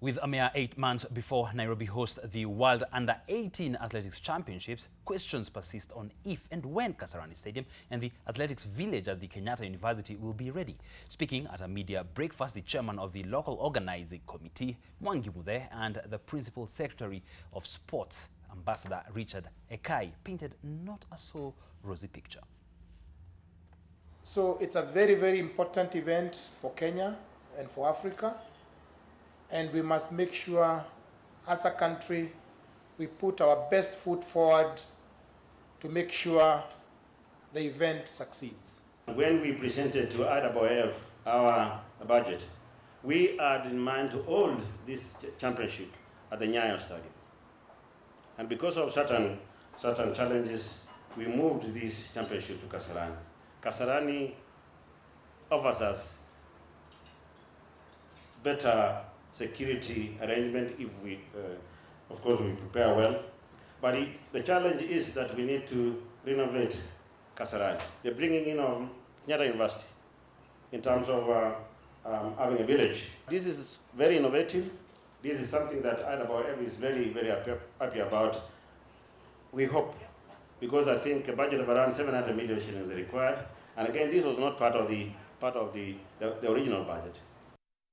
With a mere 8 months before Nairobi hosts the World Under-18 Athletics Championships, questions persist on if and when Kasarani Stadium and the athletics village at the Kenyatta University will be ready. Speaking at a media breakfast, the chairman of the local organizing committee, Mwangi Muthee, and the principal secretary of sports, Ambassador Richard Ekai, painted not a so rosy picture. So it's a very, very important event for Kenya and for Africa. And we must make sure, as a country, we put our best foot forward to make sure the event succeeds. When we presented to IAAF our budget, we had in mind to hold this championship at the Nyayo Stadium. And because of certain challenges, we moved this championship to Kasarani. Kasarani offers us better security arrangement if we, of course, we prepare well. But the challenge is that we need to renovate Kasarani. The bringing in of Kenyatta University in terms of having a village. This is very innovative. This is something that IAAF is very, very happy about. We hope, because I think a budget of around 700 million shillings is required. And again, this was not part of the original budget.